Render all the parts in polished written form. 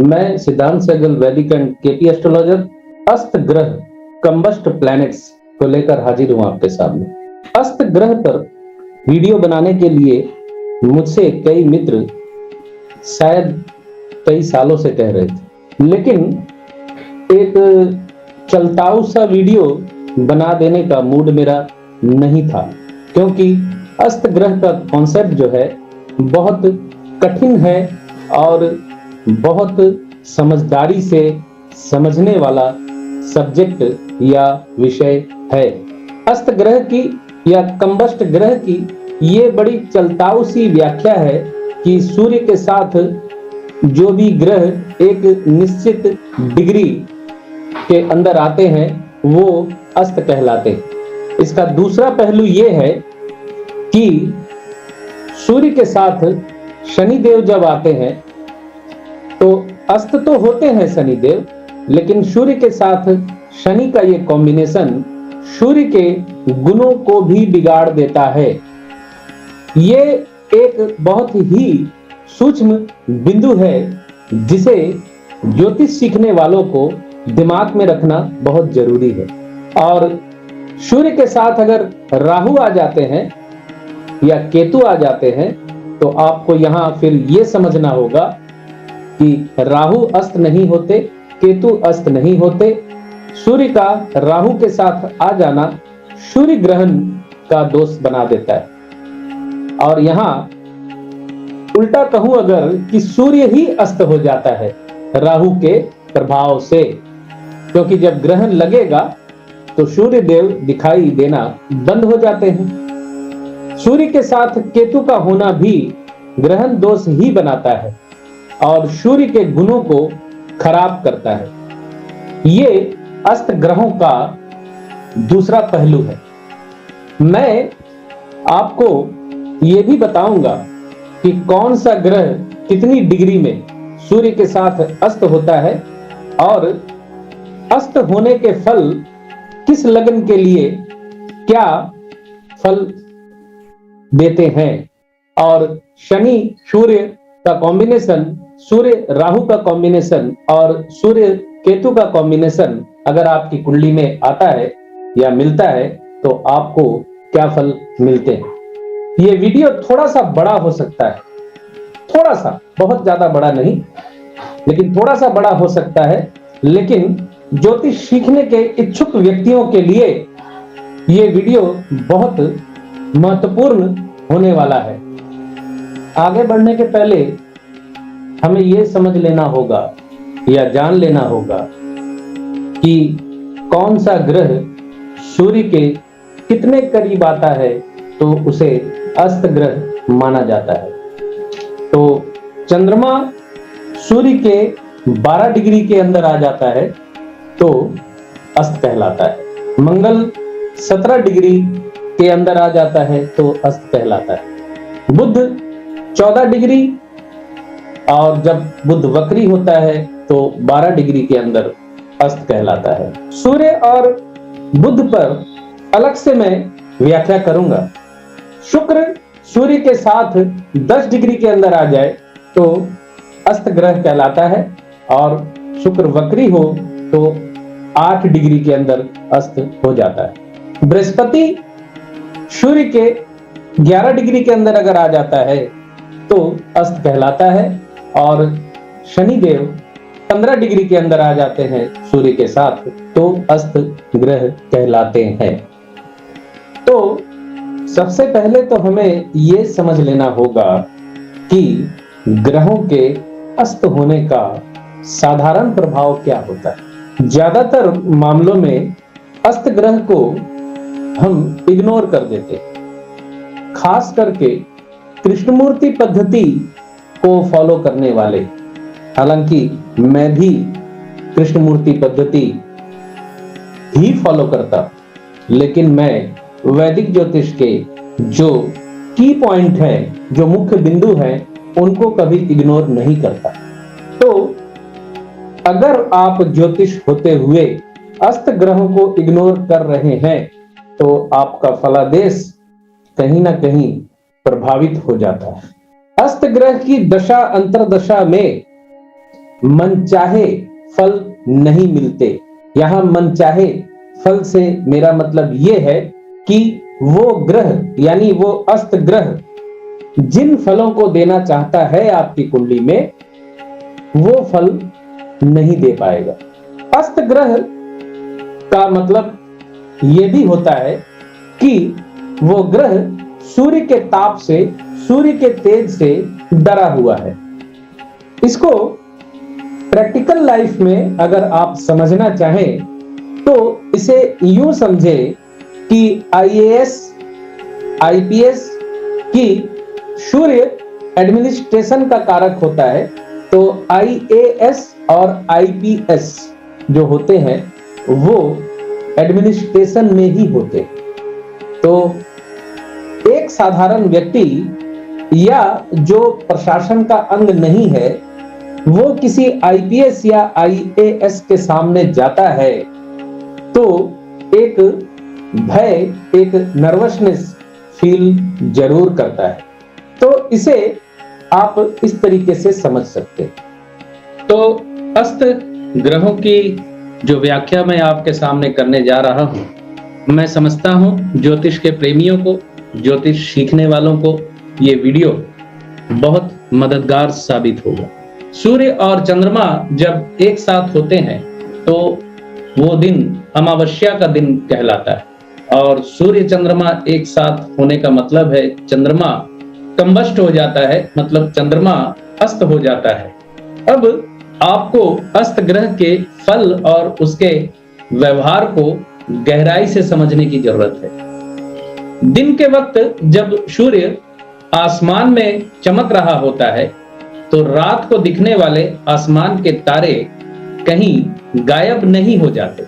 मैं सिद्धांत सहगल, वैदिक एंड केपी एस्ट्रोलॉजर, अस्त ग्रह कंबस्ट प्लैनेट्स को लेकर हाजिर हूं आपके सामने। अस्त ग्रह पर वीडियो बनाने के लिए मुझसे कई मित्र शायद कई सालों से कह रहे थे, लेकिन एक चलताऊ सा वीडियो बना देने का मूड मेरा नहीं था, क्योंकि अस्त ग्रह का कॉन्सेप्ट जो है बहुत कठिन है और बहुत समझदारी से समझने वाला सब्जेक्ट या विषय है। अस्त ग्रह की या कंबस्ट ग्रह की ये बड़ी चलताऊ सी व्याख्या है कि सूर्य के साथ जो भी ग्रह एक निश्चित डिग्री के अंदर आते हैं वो अस्त कहलाते हैं। इसका दूसरा पहलू ये है कि सूर्य के साथ शनिदेव जब आते हैं तो अस्त तो होते हैं शनिदेव, लेकिन सूर्य के साथ शनि का ये कॉम्बिनेशन सूर्य के गुणों को भी बिगाड़ देता है। ये एक बहुत ही सूक्ष्म बिंदु है जिसे ज्योतिष सीखने वालों को दिमाग में रखना बहुत जरूरी है। और सूर्य के साथ अगर राहु आ जाते हैं या केतु आ जाते हैं तो आपको यहां फिर यह समझना होगा कि राहु अस्त नहीं होते, केतु अस्त नहीं होते। सूर्य का राहु के साथ आ जाना सूर्य ग्रहण का दोष बना देता है। और यहां उल्टा कहूं अगर कि सूर्य ही अस्त हो जाता है राहु के प्रभाव से, क्योंकि जब ग्रहण लगेगा तो सूर्य देव दिखाई देना बंद हो जाते हैं। सूर्य के साथ केतु का होना भी ग्रहण दोष ही बनाता है और सूर्य के गुणों को खराब करता है। ये अस्त ग्रहों का दूसरा पहलू है। मैं आपको ये भी बताऊंगा कि कौन सा ग्रह कितनी डिग्री में सूर्य के साथ अस्त होता है और अस्त होने के फल किस लग्न के लिए क्या फल देते हैं। और शनि सूर्य का कॉम्बिनेशन, सूर्य राहु का कॉम्बिनेशन और सूर्य केतु का कॉम्बिनेशन अगर आपकी कुंडली में आता है या मिलता है तो आपको क्या फल मिलते हैं। ये वीडियो थोड़ा सा बड़ा हो सकता है, थोड़ा सा, बहुत ज्यादा बड़ा नहीं, लेकिन थोड़ा सा बड़ा हो सकता है, लेकिन ज्योतिष सीखने के इच्छुक व्यक्तियों के लिए ये वीडियो बहुत महत्वपूर्ण होने वाला है। आगे बढ़ने के पहले हमें यह समझ लेना होगा या जान लेना होगा कि कौन सा ग्रह सूर्य के कितने करीब आता है तो उसे अस्त ग्रह माना जाता है। तो चंद्रमा सूर्य के 12 डिग्री के अंदर आ जाता है तो अस्त कहलाता है। मंगल 17 डिग्री के अंदर आ जाता है तो अस्त कहलाता है। बुध 14 डिग्री, और जब बुध वक्री होता है तो 12 डिग्री के अंदर अस्त कहलाता है। सूर्य और बुध पर अलग से मैं व्याख्या करूंगा। शुक्र सूर्य के साथ 10 डिग्री के अंदर आ जाए तो अस्त ग्रह कहलाता है, और शुक्र वक्री हो तो 8 डिग्री के अंदर अस्त हो जाता है। बृहस्पति सूर्य के 11 डिग्री के अंदर अगर आ जाता है तो अस्त कहलाता है, और शनिदेव 15 डिग्री के अंदर आ जाते हैं सूर्य के साथ तो अस्त ग्रह कहलाते हैं। तो सबसे पहले तो हमें यह समझ लेना होगा कि ग्रहों के अस्त होने का साधारण प्रभाव क्या होता है। ज्यादातर मामलों में अस्त ग्रह को हम इग्नोर कर देते हैं, खास करके कृष्णमूर्ति पद्धति को फॉलो करने वाले। हालांकि मैं भी कृष्णमूर्ति पद्धति ही फॉलो करता, लेकिन मैं वैदिक ज्योतिष के जो की पॉइंट है, जो मुख्य बिंदु है, उनको कभी इग्नोर नहीं करता। तो अगर आप ज्योतिष होते हुए अस्त ग्रहों को इग्नोर कर रहे हैं तो आपका फलादेश कहीं ना कहीं प्रभावित हो जाता है। अस्त ग्रह की दशा अंतरदशा में मनचाहे फल नहीं मिलते। यहां मनचाहे फल से मेरा मतलब यह है कि वो ग्रह यानी वो अस्त ग्रह जिन फलों को देना चाहता है आपकी कुंडली में, वो फल नहीं दे पाएगा। अस्त ग्रह का मतलब यह भी होता है कि वो ग्रह सूर्य के ताप से, सूर्य के तेज से डरा हुआ है। इसको प्रैक्टिकल लाइफ में अगर आप समझना चाहें तो इसे यूं समझे कि आईएएस, आईपीएस की सूर्य एडमिनिस्ट्रेशन का कारक होता है, तो आईएएस और आईपीएस जो होते हैं वो एडमिनिस्ट्रेशन में ही होते। तो एक साधारण व्यक्ति या जो प्रशासन का अंग नहीं है, वो किसी आईपीएस या आईएएस के सामने जाता है तो एक भय, एक नर्वसनेस फील जरूर करता है। तो इसे आप इस तरीके से समझ सकते हैं। तो अस्त ग्रहों की जो व्याख्या मैं आपके सामने करने जा रहा हूं, मैं समझता हूं ज्योतिष के प्रेमियों को, ज्योतिष सीखने वालों को ये वीडियो बहुत मददगार साबित होगा। सूर्य और चंद्रमा जब एक साथ होते हैं तो वो दिन अमावस्या का दिन कहलाता है। और सूर्य चंद्रमा एक साथ होने का मतलब है चंद्रमा कंबस्ट हो जाता है, मतलब चंद्रमा अस्त हो जाता है। अब आपको अस्त ग्रह के फल और उसके व्यवहार को गहराई से समझने की जरूरत है। दिन के वक्त जब सूर्य आसमान में चमक रहा होता है तो रात को दिखने वाले आसमान के तारे कहीं गायब नहीं हो जाते,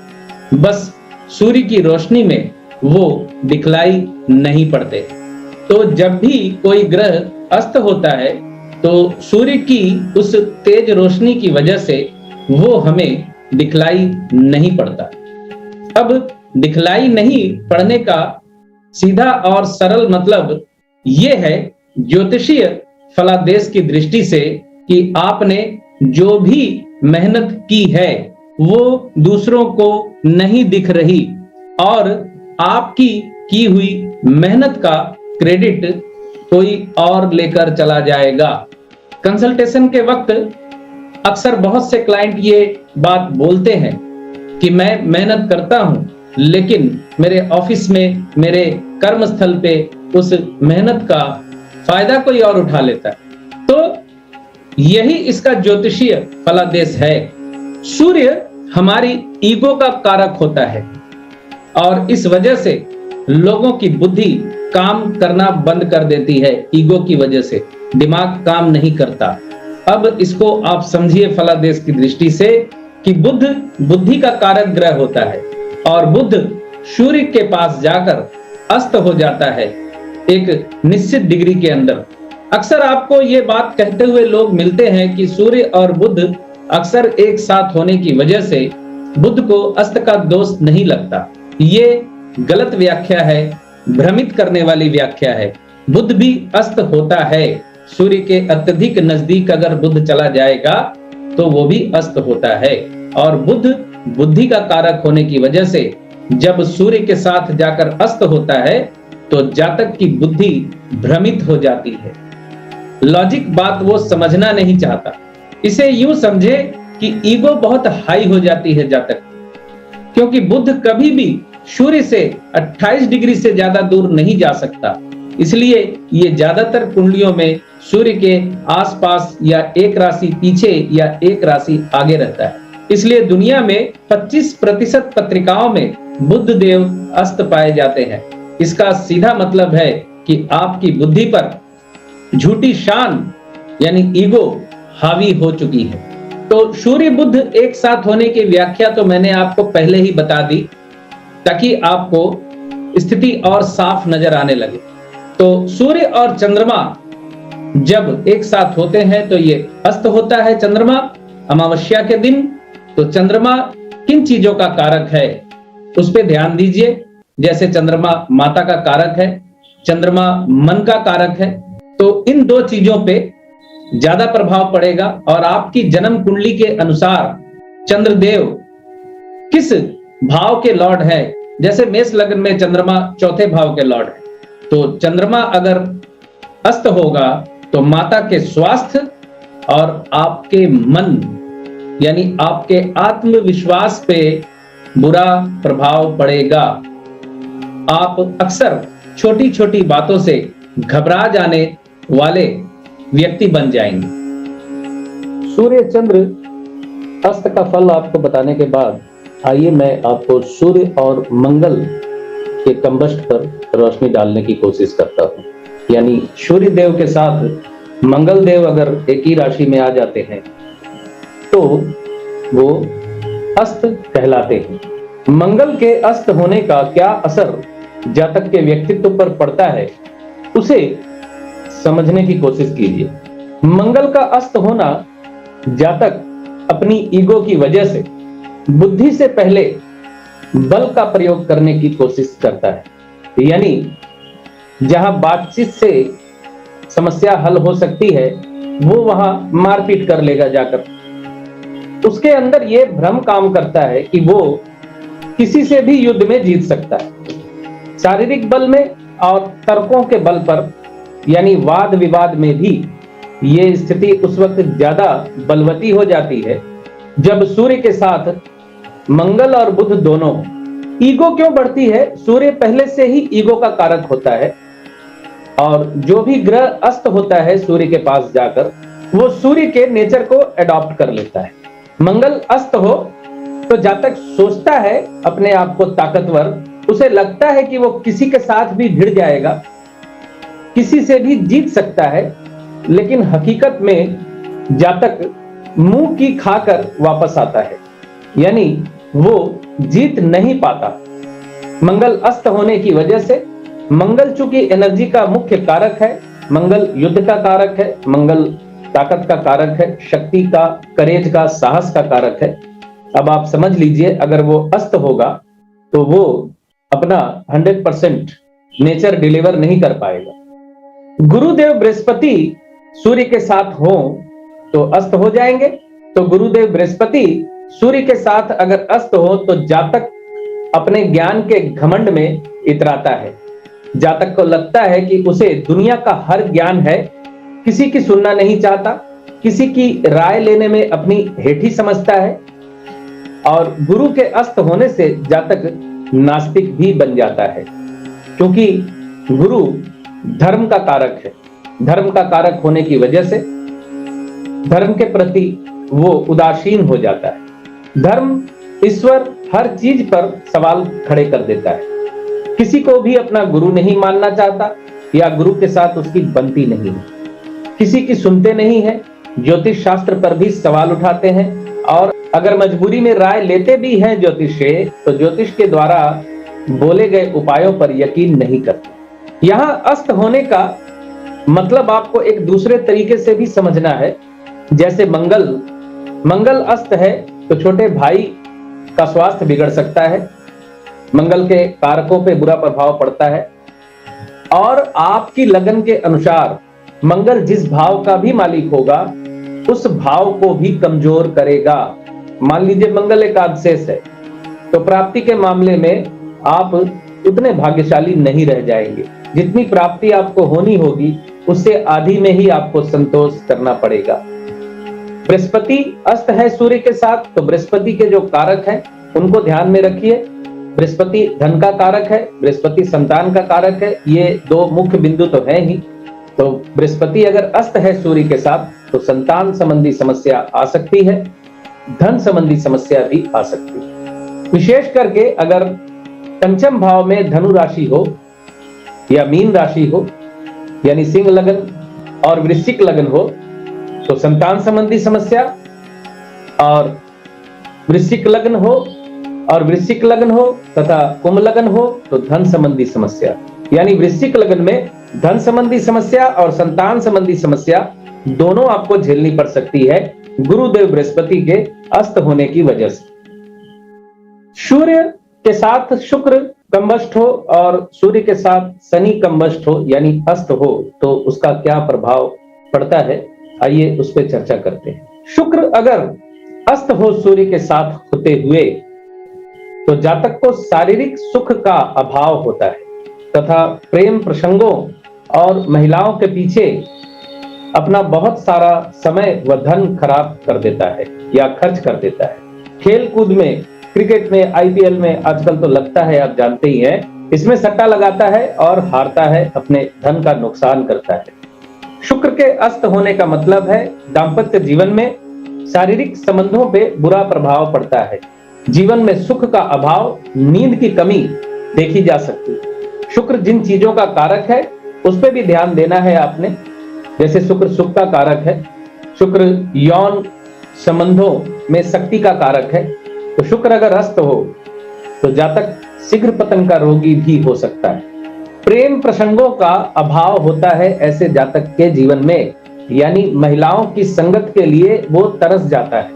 बस सूर्य की रोशनी में वो दिखलाई नहीं पड़ते। तो जब भी कोई ग्रह अस्त होता है तो सूर्य की उस तेज रोशनी की वजह से वो हमें दिखलाई नहीं पड़ता। अब दिखलाई नहीं पड़ने का सीधा और सरल मतलब ये है ज्योतिषीय फलादेश की दृष्टि से कि आपने जो भी मेहनत की है वो दूसरों को नहीं दिख रही और आपकी की हुई मेहनत का क्रेडिट कोई और लेकर चला जाएगा। कंसल्टेशन के वक्त अक्सर बहुत से क्लाइंट ये बात बोलते हैं कि मैं मेहनत करता हूं लेकिन मेरे ऑफिस में, मेरे कर्मस्थल पे उस मेहनत का फायदा कोई और उठा लेता है। तो यही इसका ज्योतिषीय फलादेश है। सूर्य हमारी ईगो का कारक होता है और इस वजह से लोगों की बुद्धि काम करना बंद कर देती है। ईगो की वजह से दिमाग काम नहीं करता। अब इसको आप समझिए फलादेश की दृष्टि से कि बुध बुद्धि का कारक ग्रह होता है और बुध सूर्य के पास जाकर अस्त हो जाता है एक निश्चित डिग्री के अंदर। अक्सर आपको ये बात कहते हुए लोग मिलते हैं कि सूर्य और बुध अक्सर एक साथ होने की वजह से बुध को अस्त का दोष नहीं लगता। ये गलत व्याख्या है, भ्रमित करने वाली व्याख्या है। बुध भी अस्त होता है। सूर्य के अत्यधिक नजदीक अगर बुध चला जाएगा तो वो भी अस्त होता है। और बुध बुद्धि का कारक होने की वजह से जब सूर्य के साथ जाकर अस्त होता है तो जातक की बुद्धि भ्रमित हो जाती है। लॉजिक बात वो समझना नहीं चाहता। इसे यूं समझे कि ईगो बहुत हाई हो जाती है जातक, क्योंकि बुध कभी भी सूर्य से 28 डिग्री से ज्यादा दूर नहीं जा सकता। इसलिए ये ज्यादातर कुंडलियों में सूर्य के आसपास या एक राशि पीछे या एक राशि आगे रहता है। इसलिए दुनिया में 25% पत्रिकाओं में बुध देव अस्त पाए जाते हैं। इसका सीधा मतलब है कि आपकी बुद्धि पर झूठी शान यानी ईगो हावी हो चुकी है। तो सूर्य बुध एक साथ होने की व्याख्या तो मैंने आपको पहले ही बता दी ताकि आपको स्थिति और साफ नजर आने लगे। तो सूर्य और चंद्रमा जब एक साथ होते हैं तो ये अस्त होता है चंद्रमा अमावस्या के दिन। तो चंद्रमा किन चीजों का कारक है उस पे ध्यान दीजिए। जैसे चंद्रमा माता का कारक है, चंद्रमा मन का कारक है। तो इन दो चीजों पे ज्यादा प्रभाव पड़ेगा और आपकी जन्म कुंडली के अनुसार चंद्रदेव किस भाव के लॉर्ड है, जैसे मेष लग्न में चंद्रमा चौथे भाव के लॉर्ड है, तो चंद्रमा अगर अस्त होगा तो माता के स्वास्थ्य और आपके मन यानी आपके आत्मविश्वास पे बुरा प्रभाव पड़ेगा। आप अक्सर छोटी छोटी बातों से घबरा जाने वाले व्यक्ति बन जाएंगे। सूर्य चंद्र अस्त का फल आपको बताने के बाद आइए मैं आपको सूर्य और मंगल के कंबस्ट पर रोशनी डालने की कोशिश करता हूं। यानी सूर्य देव के साथ मंगल देव अगर एक ही राशि में आ जाते हैं तो वो अस्त कहलाते हैं। मंगल के अस्त होने का क्या असर जातक के व्यक्तित्व पर पड़ता है उसे समझने की कोशिश कीजिए। मंगल का अस्त होना जातक अपनी ईगो की वजह से बुद्धि से पहले बल का प्रयोग करने की कोशिश करता है। यानी जहां बातचीत से समस्या हल हो सकती है वो वहां मारपीट कर लेगा जाकर। उसके अंदर यह भ्रम काम करता है कि वो किसी से भी युद्ध में जीत सकता है। शारीरिक बल में और तर्कों के बल पर यानी वाद विवाद में भी ये स्थिति उस वक्त ज्यादा बलवती हो जाती है जब सूर्य के साथ मंगल और बुध दोनों। ईगो क्यों बढ़ती है? सूर्य पहले से ही ईगो का कारक होता है और जो भी ग्रह अस्त होता है सूर्य के पास जाकर वो सूर्य के नेचर को एडॉप्ट कर लेता है। मंगल अस्त हो तो जातक सोचता है अपने आप को ताकतवर, उसे लगता है कि वो किसी के साथ भी भिड़ जाएगा, किसी से भी जीत सकता है, लेकिन हकीकत में जातक मुंह की खाकर वापस आता है, यानी वो जीत नहीं पाता। मंगल अस्त होने की वजह से मंगल चूंकि एनर्जी का मुख्य कारक है, मंगल युद्ध का कारक है, मंगल ताकत का कारक है, शक्ति का, करेज का, साहस का कारक है। अब आप समझ लीजिए अगर वो अस्त होगा तो वो अपना 100% नेचर डिलीवर नहीं कर पाएगा। गुरुदेव बृहस्पति सूर्य के साथ हो तो अस्त हो जाएंगे। तो गुरुदेव बृहस्पति सूर्य के साथ अगर अस्त हो तो जातक अपने ज्ञान के घमंड में इतराता है। जातक को लगता है कि उसे दुनिया का हर ज्ञान है, किसी की सुनना नहीं चाहता, किसी की राय लेने में अपनी हेठी समझता है। और गुरु के अस्त होने से जातक नास्तिक भी बन जाता है, क्योंकि गुरु धर्म का कारक है। धर्म का कारक होने की वजह से धर्म के प्रति वो उदासीन हो जाता है। धर्म, ईश्वर हर चीज पर सवाल खड़े कर देता है। किसी को भी अपना गुरु नहीं मानना चाहता या गुरु के साथ उसकी बनती नहीं है, किसी की सुनते नहीं है, ज्योतिष शास्त्र पर भी सवाल उठाते हैं और अगर मजबूरी में राय लेते भी हैं ज्योतिष से तो ज्योतिष के द्वारा बोले गए उपायों पर यकीन नहीं करते। यहां अस्त होने का मतलब आपको एक दूसरे तरीके से भी समझना है। जैसे मंगल अस्त है तो छोटे भाई का स्वास्थ्य बिगड़ सकता है, मंगल के कारकों पे बुरा प्रभाव पड़ता है। और आपकी लगन के अनुसार मंगल जिस भाव का भी मालिक होगा उस भाव को भी कमजोर करेगा। मान लीजिए मंगल एकादशेष है तो प्राप्ति के मामले में आप उतने भाग्यशाली नहीं रह जाएंगे। जितनी प्राप्ति आपको होनी होगी उससे आधी में ही आपको संतोष करना पड़ेगा। बृहस्पति अस्त है सूर्य के साथ तो बृहस्पति के जो कारक हैं उनको ध्यान में रखिए। बृहस्पति धन का कारक है, बृहस्पति संतान का कारक है, ये दो मुख्य बिंदु तो है ही। तो बृहस्पति अगर अस्त है सूर्य के साथ तो संतान संबंधी समस्या आ सकती है, धन संबंधी समस्या भी आ सकती है। विशेष करके अगर पंचम भाव में धनु राशि हो या मीन राशि हो यानी सिंह लगन और वृश्चिक लगन हो तो संतान संबंधी समस्या, और वृश्चिक लगन हो और वृश्चिक लगन हो तथा कुंभ लगन हो तो धन संबंधी समस्या। यानी वृश्चिक लगन में धन संबंधी समस्या और संतान संबंधी समस्या दोनों आपको झेलनी पड़ सकती है गुरुदेव बृहस्पति के अस्त होने की वजह से। सूर्य के साथ शुक्र कंबस्ट हो और सूर्य के साथ शनि कंबस्ट हो यानी अस्त हो तो उसका क्या प्रभाव पड़ता है आइए उस पर चर्चा करते हैं। शुक्र अगर अस्त हो सूर्य के साथ होते हुए तो जातक को शारीरिक सुख का अभाव होता है तथा प्रेम प्रसंगों और महिलाओं के पीछे अपना बहुत सारा समय व धन खराब कर देता है या खर्च कर देता है। खेल कूद में, क्रिकेट में, आईपीएल में आजकल तो लगता है, आप जानते ही हैं, इसमें सट्टा लगाता है और हारता है, अपने धन का नुकसान करता है। शुक्र के अस्त होने का मतलब है दाम्पत्य जीवन में शारीरिक संबंधों पे बुरा प्रभाव पड़ता है, जीवन में सुख का अभाव, नींद की कमी देखी जा सकती है। शुक्र जिन चीजों का कारक है उस पर भी ध्यान देना है आपने। जैसे शुक्र सुख का कारक है, शुक्र यौन संबंधों में शक्ति का कारक है, तो शुक्र अगर अस्त हो तो जातक शीघ्र पतन का रोगी भी हो सकता है। प्रेम प्रसंगों का अभाव होता है ऐसे जातक के जीवन में, यानी महिलाओं की संगत के लिए वो तरस जाता है,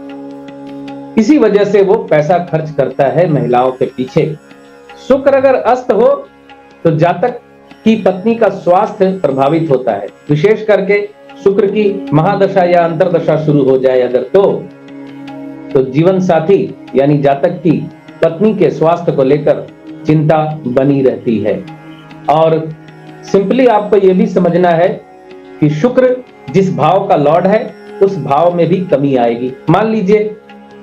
इसी वजह से वो पैसा खर्च करता है महिलाओं के पीछे। शुक्र अगर अस्त हो तो जातक की पत्नी का स्वास्थ्य प्रभावित होता है, विशेष करके शुक्र की महादशा या अंतरदशा शुरू हो जाए अगर तो जीवन साथी यानी जातक की पत्नी के स्वास्थ्य को लेकर चिंता बनी रहती है। और सिंपली आपको यह भी समझना है कि शुक्र जिस भाव का लॉर्ड है उस भाव में भी कमी आएगी। मान लीजिए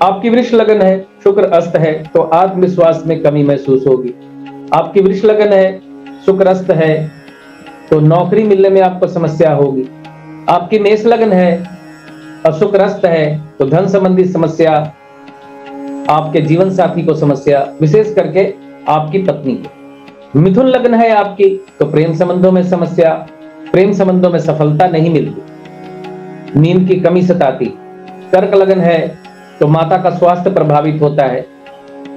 आपकी वृष लगन है, शुक्र अस्त है, तो आत्मविश्वास में कमी महसूस होगी। आपकी वृष लगन है, शुक्र अस्त है, तो नौकरी मिलने में आपको समस्या होगी। आपकी मेष लगन है और शुक्र अस्त है तो धन संबंधी समस्या, आपके जीवन साथी को समस्या, विशेष करके आपकी पत्नी को। मिथुन लगन है आपकी तो प्रेम संबंधों में समस्या, प्रेम संबंधों में सफलता नहीं मिलती, नींद की कमी सताती। कर्क लगन है तो माता का स्वास्थ्य प्रभावित होता है,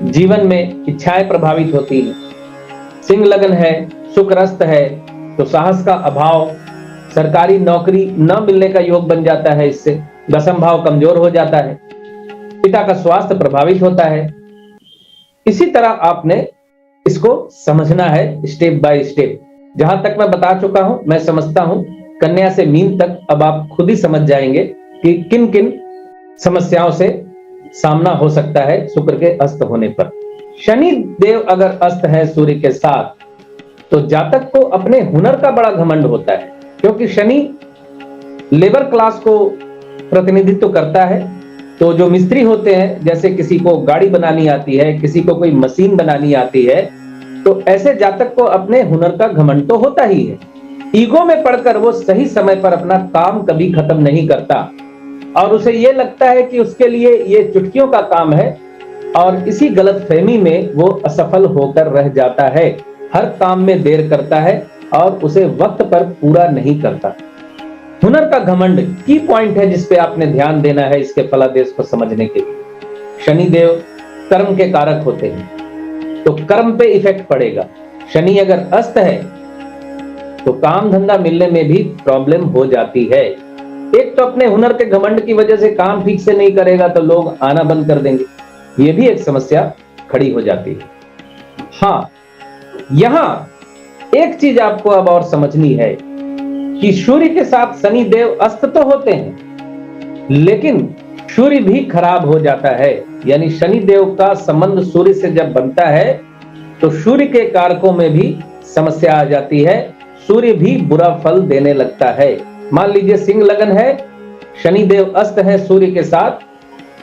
जीवन में इच्छाएं प्रभावित होती हैं। सिंह लगन है, शुक्र अस्त है तो साहस का अभाव, सरकारी नौकरी न मिलने का योग बन जाता है, इससे दशम भाव कमजोर हो जाता है, पिता का स्वास्थ्य प्रभावित होता है। इसी तरह आपने इसको समझना है स्टेप बाय स्टेप। जहां तक मैं बता चुका हूं, मैं समझता हूं, कन्या से मीन तक अब आप खुद ही समझ जाएंगे कि किन किन समस्याओं से सामना हो सकता है शुक्र के अस्त होने पर। शनि देव अगर अस्त है सूर्य के साथ तो जातक को अपने हुनर का बड़ा घमंड होता है, क्योंकि शनि लेबर क्लास को प्रतिनिधित्व करता है। तो जो मिस्त्री होते हैं, जैसे किसी को गाड़ी बनानी आती है, किसी को कोई मशीन बनानी आती है, तो ऐसे जातक को अपने हुनर का घमंड तो होता ही है। ईगो में पड़कर वो सही समय पर अपना काम कभी खत्म नहीं करता और उसे ये लगता है कि उसके लिए ये चुटकियों का काम है, और इसी गलतफहमी में वो असफल होकर रह जाता है। हर काम में देर करता है और उसे वक्त पर पूरा नहीं करता। हुनर का घमंड की पॉइंट है जिसपे आपने ध्यान देना है इसके फलादेश को समझने के लिए। शनि देव कर्म के कारक होते हैं तो कर्म पे इफेक्ट पड़ेगा। शनि अगर अस्त है तो काम धंधा मिलने में भी प्रॉब्लम हो जाती है। एक तो अपने हुनर के घमंड की वजह से काम ठीक से नहीं करेगा तो लोग आना बंद कर देंगे, ये भी एक समस्या खड़ी हो जाती है। हाँ, यहां एक चीज आपको अब और समझनी है कि सूर्य के साथ शनि देव अस्त तो होते हैं, लेकिन सूर्य भी खराब हो जाता है। यानी शनि देव का संबंध सूर्य से जब बनता है तो सूर्य के कारकों में भी समस्या आ जाती है, सूर्य भी बुरा फल देने लगता है। मान लीजिए सिंह लगन है, शनि देव अस्त है सूर्य के साथ,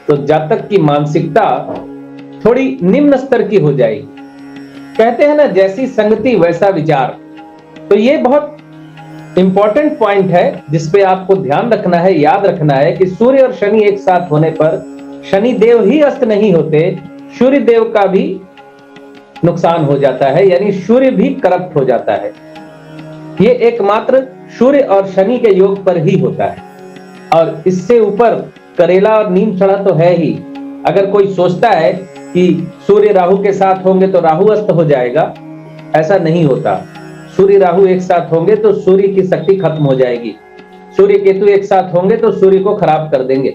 तो जातक की मानसिकता थोड़ी निम्न स्तर की हो जाएगी। कहते हैं ना, जैसी संगति वैसा विचार। तो ये बहुत इंपॉर्टेंट पॉइंट है जिसपे आपको ध्यान रखना है, याद रखना है कि सूर्य और शनि एक साथ होने पर शनि देव ही अस्त नहीं होते, सूर्य देव का भी नुकसान हो जाता है, यानी सूर्य भी करप्ट हो जाता है। ये एकमात्र सूर्य और शनि के योग पर ही होता है, और इससे ऊपर करेला और नीम सड़ा तो है ही। अगर कोई सोचता है कि सूर्य राहु के साथ होंगे तो राहु अस्त हो जाएगा, ऐसा नहीं होता। सूर्य राहु एक साथ होंगे तो सूर्य की शक्ति खत्म हो जाएगी, सूर्य केतु एक साथ होंगे तो सूर्य को खराब कर देंगे।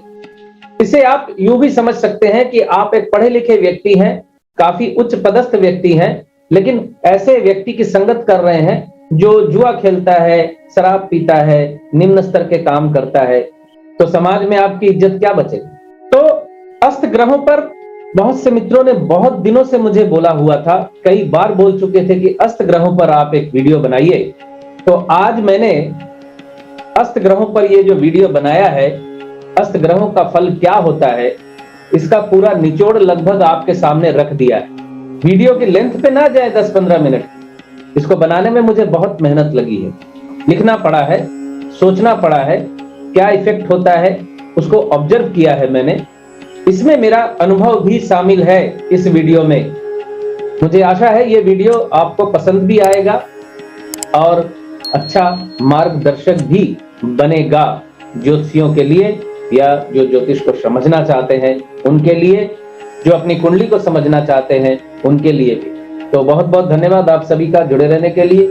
इसे आप यूं भी समझ सकते हैं कि आप एक पढ़े लिखे व्यक्ति हैं, काफी उच्च पदस्थ व्यक्ति हैं, लेकिन ऐसे व्यक्ति की संगत कर रहे हैं जो जुआ खेलता है, शराब पीता है, निम्न स्तर के काम करता है, तो समाज में आपकी इज्जत क्या बचेगी। तो अस्त ग्रहों पर बहुत से मित्रों ने बहुत दिनों से मुझे बोला हुआ था, कई बार बोल चुके थे कि अस्त ग्रहों पर आप एक वीडियो बनाइए। तो आज मैंने अस्त ग्रहों पर ये जो वीडियो बनाया है, अस्त ग्रहों का फल क्या होता है, इसका पूरा निचोड़ लगभग आपके सामने रख दिया है। वीडियो की लेंथ पे ना जाए 10-15 मिनट, इसको बनाने में मुझे बहुत मेहनत लगी है, लिखना पड़ा है, सोचना पड़ा है, क्या इफेक्ट होता है उसको ऑब्जर्व किया है मैंने। इसमें मेरा अनुभव भी शामिल है इस वीडियो में। मुझे आशा है ये वीडियो आपको पसंद भी आएगा और अच्छा मार्गदर्शक भी बनेगा ज्योतिषियों के लिए, या जो ज्योतिष को समझना चाहते हैं उनके लिए, जो अपनी कुंडली को समझना चाहते हैं उनके लिए भी। तो बहुत बहुत धन्यवाद आप सभी का जुड़े रहने के लिए।